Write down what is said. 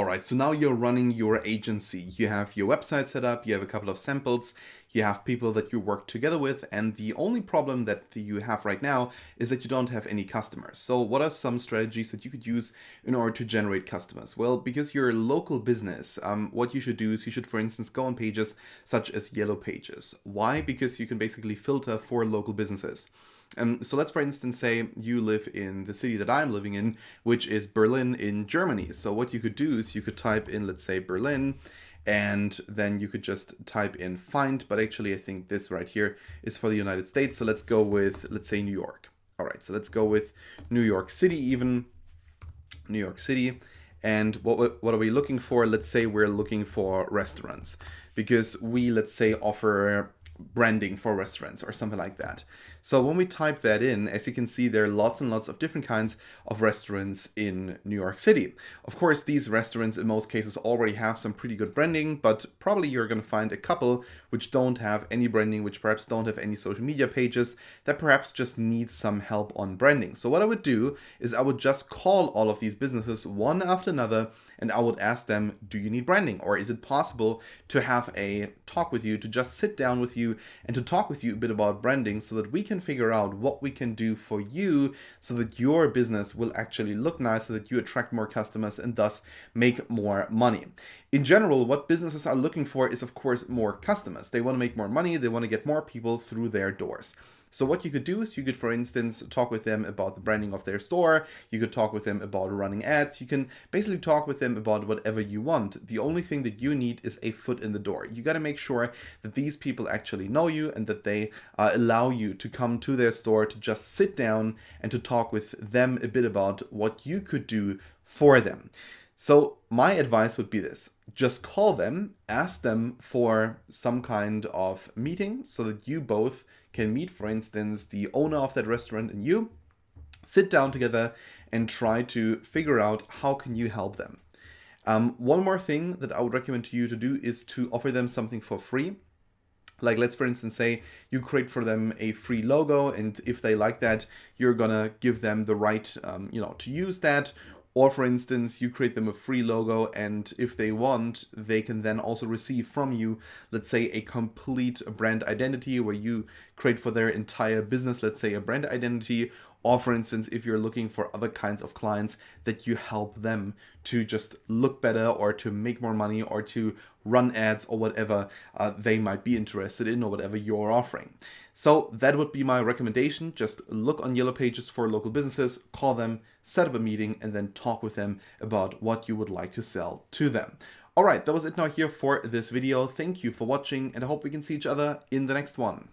All right, so now you're running your agency. You have your website set up, you have a couple of samples, you have people that you work together with, and the only problem that you have right now is that you don't have any customers. So what are some strategies that you could use in order to generate customers? Well, because you're a local business, what you should do is you should, for instance, go on pages such as Yellow Pages. Why? Because you can basically filter for local businesses. So let's, for instance, say you live in the city that I'm living in, which is Berlin in Germany. So what you could do is you could type in, let's say, Berlin, and then you could just type in find, but actually I think this right here is for the United States. So let's go with, let's say, New York. All right, so let's go with New York City even, New York City. And what are we looking for? Let's say we're looking for restaurants because we, let's say, offer branding for restaurants or something like that. So when we type that in, as you can see, there are lots and lots of different kinds of restaurants in New York City. Of course, these restaurants in most cases already have some pretty good branding, but probably you're going to find a couple which don't have any branding, which perhaps don't have any social media pages, that perhaps just need some help on branding. So what I would do is I would just call all of these businesses one after another, and I would ask them, do you need branding? Or is it possible to have a talk with you, to just sit down with you and to talk with you a bit about branding so that we can figure out what we can do for you so that your business will actually look nice, so that you attract more customers and thus make more money. In general, what businesses are looking for is, of course, more customers. They want to make more money. They want to get more people through their doors. So what you could do is you could, for instance, talk with them about the branding of their store. You could talk with them about running ads. You can basically talk with them about whatever you want. The only thing that you need is a foot in the door. You got to make sure that these people actually know you and that they allow you to come to their store, to just sit down and to talk with them a bit about what you could do for them. So my advice would be this: just call them, ask them for some kind of meeting so that you both can meet, for instance, the owner of that restaurant and you, sit down together and try to figure out how can you help them. One more thing that I would recommend to you to do is to offer them something for free. Like, let's, for instance, say you create for them a free logo, and if they like that, you're gonna give them the right, to use that. Or, for instance, you create them a free logo, and if they want, they can then also receive from you, let's say, a complete brand identity where you create for their entire business, let's say, a brand identity. Or, for instance, if you're looking for other kinds of clients, that you help them to just look better or to make more money or to run ads or whatever they might be interested in or whatever you're offering. So that would be my recommendation. Just look on Yellow Pages for local businesses, call them, set up a meeting, and then talk with them about what you would like to sell to them. All right, that was it now here for this video. Thank you for watching, and I hope we can see each other in the next one.